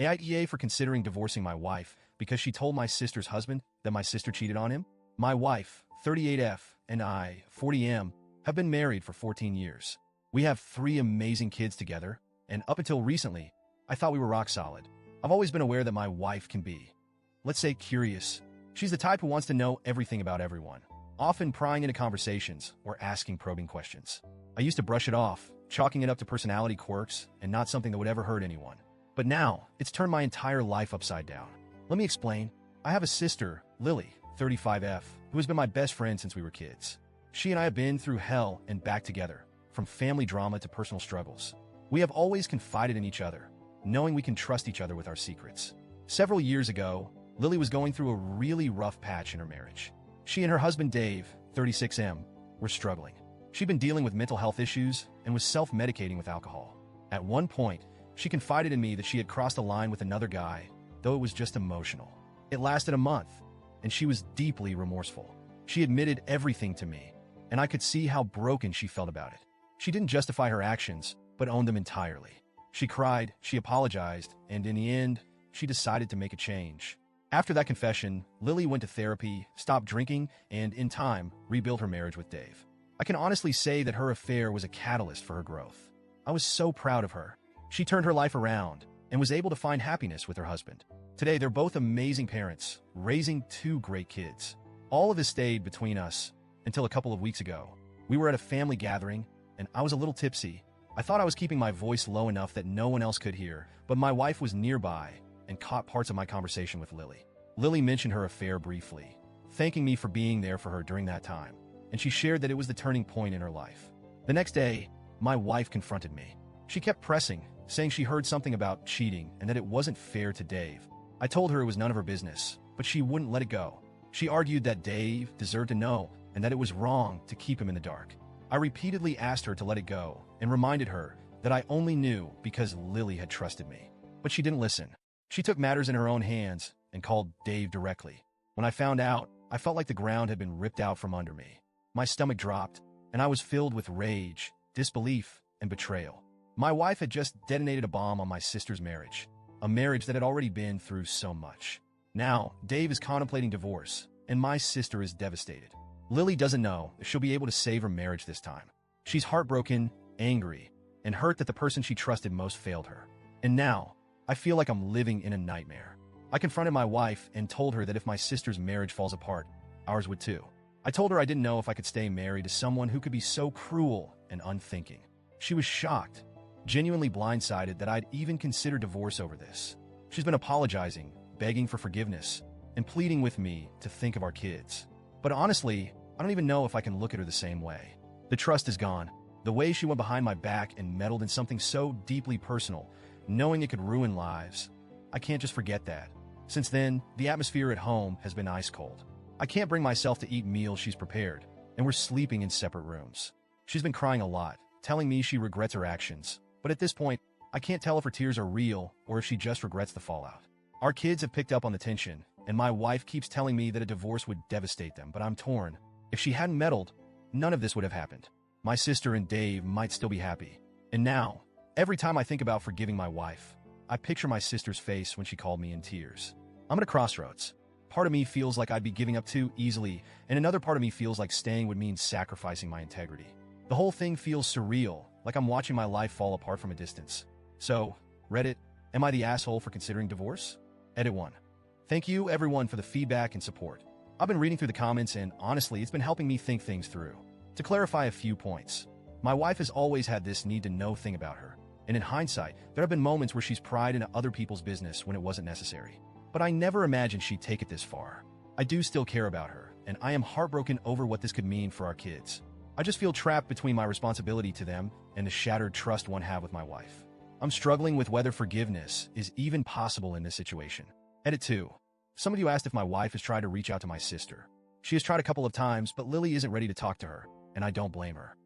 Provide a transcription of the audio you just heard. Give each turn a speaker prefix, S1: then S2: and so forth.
S1: AITA for considering divorcing my wife because she told my sister's husband that my sister cheated on him. My wife, 38F, and I, 40M, have been married for 14 years. We have 3 amazing kids together, and up until recently, I thought we were rock solid. I've always been aware that my wife can be, let's say, curious. She's the type who wants to know everything about everyone, often prying into conversations or asking probing questions. I used to brush it off, chalking it up to personality quirks and not something that would ever hurt anyone. But now, it's turned my entire life upside down. Let me explain. I have a sister, Lily, 35F, who has been my best friend since we were kids. She and I have been through hell and back together, from family drama to personal struggles. We have always confided in each other, knowing we can trust each other with our secrets. Several years ago, Lily was going through a really rough patch in her marriage. She and her husband Dave, 36M, were struggling. She'd been dealing with mental health issues and was self-medicating with alcohol. At one point, she confided in me that she had crossed a line with another guy, though it was just emotional. It lasted a month, and she was deeply remorseful. She admitted everything to me, and I could see how broken she felt about it. She didn't justify her actions, but owned them entirely. She cried, she apologized, and in the end, she decided to make a change. After that confession, Lily went to therapy, stopped drinking, and in time, rebuilt her marriage with Dave. I can honestly say that her affair was a catalyst for her growth. I was so proud of her. She turned her life around and was able to find happiness with her husband. Today, they're both amazing parents, raising 2 great kids. All of this stayed between us until a couple of weeks ago. We were at a family gathering, and I was a little tipsy. I thought I was keeping my voice low enough that no one else could hear, but my wife was nearby and caught parts of my conversation with Lily. Lily mentioned her affair briefly, thanking me for being there for her during that time, and she shared that it was the turning point in her life. The next day, my wife confronted me. She kept pressing, saying she heard something about cheating and that it wasn't fair to Dave. I told her it was none of her business, but she wouldn't let it go. She argued that Dave deserved to know and that it was wrong to keep him in the dark. I repeatedly asked her to let it go and reminded her that I only knew because Lily had trusted me. But she didn't listen. She took matters in her own hands and called Dave directly. When I found out, I felt like the ground had been ripped out from under me. My stomach dropped, and I was filled with rage, disbelief, and betrayal. My wife had just detonated a bomb on my sister's marriage, a marriage that had already been through so much. Now, Dave is contemplating divorce, and my sister is devastated. Lily doesn't know if she'll be able to save her marriage this time. She's heartbroken, angry, and hurt that the person she trusted most failed her. And now, I feel like I'm living in a nightmare. I confronted my wife and told her that if my sister's marriage falls apart, ours would too. I told her I didn't know if I could stay married to someone who could be so cruel and unthinking. She was shocked, genuinely blindsided that I'd even considered divorce over this. She's been apologizing, begging for forgiveness, and pleading with me to think of our kids. But honestly, I don't even know if I can look at her the same way. The trust is gone. The way she went behind my back and meddled in something so deeply personal, knowing it could ruin lives. I can't just forget that. Since then, the atmosphere at home has been ice cold. I can't bring myself to eat meals she's prepared, and we're sleeping in separate rooms. She's been crying a lot, telling me she regrets her actions. But at this point, I can't tell if her tears are real or if she just regrets the fallout. Our kids have picked up on the tension, and my wife keeps telling me that a divorce would devastate them, but I'm torn. If she hadn't meddled, none of this would have happened. My sister and Dave might still be happy. And now, every time I think about forgiving my wife, I picture my sister's face when she called me in tears. I'm at a crossroads. Part of me feels like I'd be giving up too easily, and another part of me feels like staying would mean sacrificing my integrity. The whole thing feels surreal, like I'm watching my life fall apart from a distance. So, Reddit, am I the asshole for considering divorce? Edit 1. Thank you, everyone, for the feedback and support. I've been reading through the comments, and honestly, it's been helping me think things through. To clarify a few points, my wife has always had this need-to-know thing about her, and in hindsight, there have been moments where she's pried into other people's business when it wasn't necessary. But I never imagined she'd take it this far. I do still care about her, and I am heartbroken over what this could mean for our kids. I just feel trapped between my responsibility to them and the shattered trust one have with my wife. I'm struggling with whether forgiveness is even possible in this situation. Edit 2. Some of you asked if my wife has tried to reach out to my sister. She has tried a couple of times, but Lily isn't ready to talk to her, and I don't blame her.